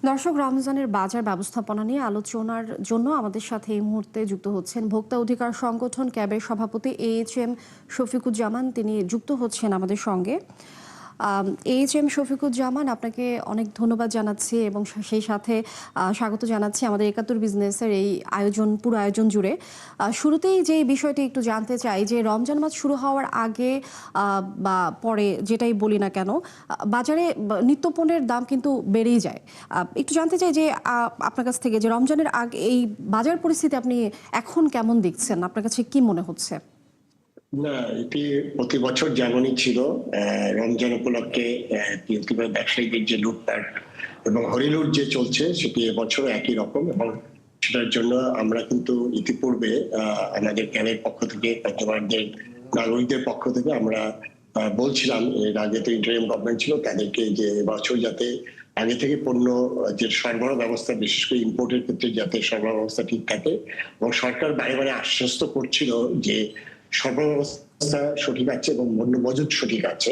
দর্শক, রমজানের বাজার ব্যবস্থাপনা নিয়ে আলোচনার জন্য আমাদের সাথে এই মুহূর্তে যুক্ত হচ্ছেন ভোক্তা অধিকার সংগঠন ক্যাবের সভাপতি AHM শফিকুজ্জামান। তিনি যুক্ত হচ্ছেন আমাদের সঙ্গে। AHM শফিকুজ্জামান, আপনাকে অনেক ধন্যবাদ জানাচ্ছি এবং সেই সাথে স্বাগত জানাচ্ছি আমাদের ৭১ বিজনেসের এই পুরো আয়োজন জুড়ে। শুরুতেই যে বিষয়টি একটু জানতে চাই যে রমজান মাস শুরু হওয়ার আগে বা পরে যেটাই বলি না কেন, বাজারে নিত্যপণ্যের দাম কিন্তু বেড়েই যায়। একটু জানতে চাই যে আপনার কাছ থেকে যে রমজানের আগে এই বাজার পরিস্থিতি আপনি এখন কেমন দেখছেন, আপনার কাছে কি মনে হচ্ছে? না, এটি প্রতি বছর যেমনই ছিল। রমজান উপলক্ষে কিংবা ব্যবসায়ীদের যে লুটপাট এবং হরিলুট যে চলছে সেটি এবছরও একই রকম, এবং সেটার জন্য আমরা কিন্তু ইতিপূর্বে আমাদের ক্যাবের পক্ষ থেকে পঞ্চগড়দের নাগরিকদের পক্ষ থেকে আমরা বলছিলাম, এর আগে তো ইন্টারিম গভর্নমেন্ট ছিল, তাদেরকে যে এবছর যাতে আগে থেকে পণ্য যে সরবরাহ ব্যবস্থা, বিশেষ করে ইম্পোর্টের ক্ষেত্রে যাতে সরবরাহ ব্যবস্থা ঠিক থাকে, এবং সরকার বারে বারে আশ্বস্ত করছিল যে সরবরাহ ব্যবস্থা সঠিক আছে এবং পণ্য মজুদ সঠিক আছে,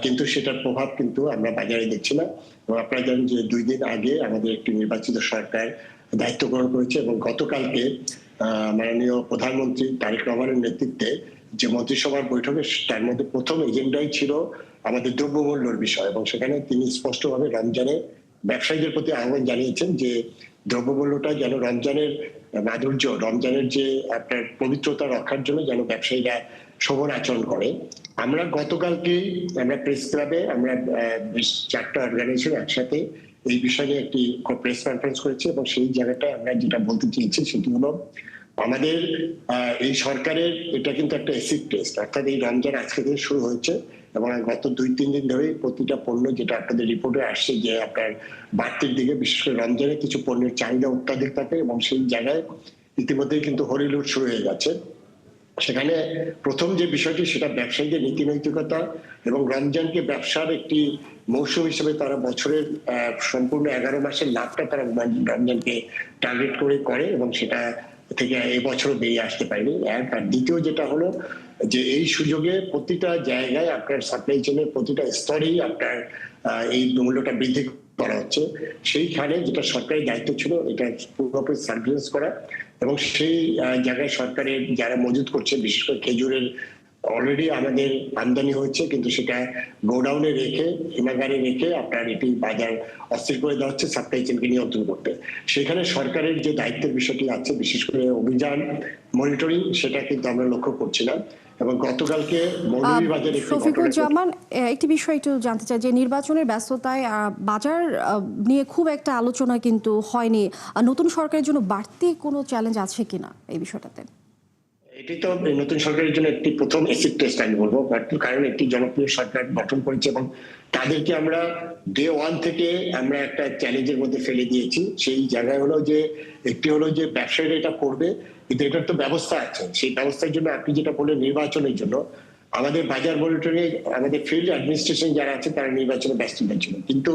কিন্তু সেটার প্রভাব কিন্তু আমরা বাজারে দেখছি না। এবং আপনারা জানেন যে 2 দিন আগে আমাদের একটি নির্বাচিত সরকার দায়িত্ব গ্রহণ করেছে, এবং গতকালকে মাননীয় প্রধানমন্ত্রী তারেক রহমানের নেতৃত্বে যে মন্ত্রিসভার বৈঠকে তার মধ্যে প্রথম এজেন্ডাই ছিল আমাদের দ্রব্যমূল্যের বিষয়, এবং সেখানে তিনি স্পষ্টভাবে রমজানে ব্যবসায়ীদের প্রতি আহ্বান জানিয়েছেন যে দ্রব্যমূল্যটা যেন রমজানের মাধুর্য, রমজানের যে আপনার পবিত্রতা রক্ষার জন্য যেন ব্যবসায়ীরা শোভন আচরণ করে। আমরা গতকালকে আমরা প্রেস ক্লাবে আমরা 4টা অর্গানাইজেশন একসাথে এই বিষয়ে একটি প্রেস কনফারেন্স করেছি, এবং সেই জায়গাটায় আমরা যেটা বলতে চেয়েছি সেটি হলো আমাদের এই সরকারের এটা কিন্তু একটা অ্যাসিড টেস্ট, অর্থাৎ এই রমজান আজকে থেকে শুরু হয়েছে এবং গত 2-3 দিন ধরে প্রতিটা পণ্য, যেটা আপনাদের রিপোর্টে আসছে যে আপনার বাড়তির দিকে, বিশেষ করে রমজানে কিছু পণ্যের চাহিদা অত্যাধিক থাকে, এবং সেই জায়গায় ইতিমধ্যেই কিন্তু হরিলুট শুরু হয়ে গেছে। সেখানে প্রথম যে বিষয়টি সেটা ব্যবসায়ীদের নীতি নৈতিকতা, এবং রমজানকে ব্যবসার একটি মৌসুম হিসেবে তারা বছরের সম্পূর্ণ 11 মাসের লাভটা তারা রমজানকে টার্গেট করে, এবং সেটা থেকে এবছরও বেরিয়ে আসতে পারেনি। আর দ্বিতীয় যেটা হলো যে এই সুযোগে প্রতিটা জায়গায় আপনার সাপ্লাই চেনের প্রতিটা স্তরেই আপনার এই মূল্যটা বৃদ্ধি করা হচ্ছে। সেইখানে যেটা সরকারি দায়িত্ব ছিল এটা পুরোপুরি সার্ভিলেন্স করা, এবং সেই জায়গায় সরকারের যারা মজুত করছে, বিশেষ করে খেজুরের অলরেডি আমাদের আমদানি হচ্ছে, কিন্তু সেটা গোডাউনে রেখে, হিমাগারে রেখে আপনার এটি বাজার অস্থির করে দেওয়া হচ্ছে সাপ্লাই চেনকে নিয়ন্ত্রণ করতে। সেখানে সরকারের যে দায়িত্বের বিষয়টি আছে, বিশেষ করে অভিযান মনিটরিং, সেটা কিন্তু আমরা লক্ষ্য করছি না। এবং গতকালকে মৌলভীবাজারে শফিকুজ্জামান, একটি বিষয় একটু জানতে চাই যে নির্বাচনের ব্যস্ততায় বাজার নিয়ে খুব একটা আলোচনা কিন্তু হয়নি। নতুন সরকারের জন্য বাড়তি কোনো চ্যালেঞ্জ আছে কিনা এই বিষয়টাতে? এটি তো নতুন সরকারের জন্য একটি প্রথম অ্যাসিড টেস্ট আমি বলবো, কারণ একটি জনপ্রিয় সরকার গঠন করেছে এবং তাদেরকে আমরা ডে 1 থেকে আমরা একটা চ্যালেঞ্জের মধ্যে ফেলে দিয়েছি। সেই জায়গায় হলো যে একটি হলো যে ব্যবসায়ীরা এটা করবে, কিন্তু এটার তো ব্যবস্থা আছে। সেই ব্যবস্থার জন্য আপনি যেটা বললেন নির্বাচনের জন্য আমাদের বাজার মনিটরিং, আমাদের ফিল্ড অ্যাডমিনিস্ট্রেশন যারা আছে তারা নির্বাচনে ব্যস্ত ছিল, কিন্তু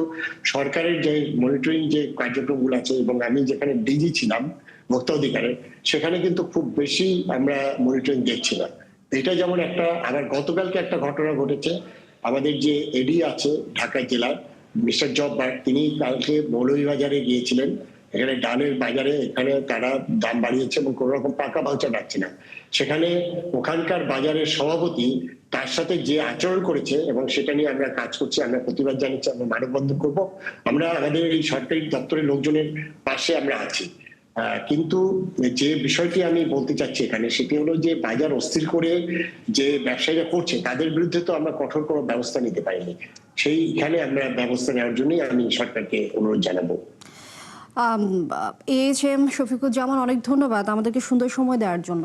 সরকারের যে মনিটরিং যে কার্যক্রমগুলো আছে, এবং আমি যেখানে ডিজি ছিলাম ভোক্তা অধিকারের, সেখানে কিন্তু খুব বেশি আমরা মনিটরিং দেখছি না। এটা যেমন একটা, আবার গতকালকে একটা ঘটনা ঘটেছে, আমাদের যে এডি আছে ঢাকা জেলার মিস্টার জব্বার, তিনি কালকে মৌলভীবাজারে গিয়েছিলেন, এখানে ডালের বাজারে এখানে তারা দাম বাড়িয়েছে এবং কোন রকম টাকা ভাউচার রাখছে না। সেখানে ওখানকার বাজারের সভাপতি তার সাথে যে আচরণ করেছে, এবং সেটা নিয়ে আমরা কাজ করছি, আমরা প্রতিবাদ জানাচ্ছি, আমরা মানববন্ধন করবো, আমরা আমাদের এই সরকারি দপ্তরের লোকজনের পাশে আমরা আছি। কিন্তু যে বিষয়টি আমি বলতে চাচ্ছি এখানে সেটি হলো যে বাজার অস্থির করে যে ব্যবসায়ীরা করছে তাদের বিরুদ্ধে তো আমরা কঠোর কোনো ব্যবস্থা নিতে পারিনি। সেইখানে আমরা ব্যবস্থা নেওয়ার জন্যই আমি সরকারকে অনুরোধ জানাবো। AHM শফিকুজ্জামান, অনেক ধন্যবাদ আমাদেরকে সুন্দর সময় দেওয়ার জন্য।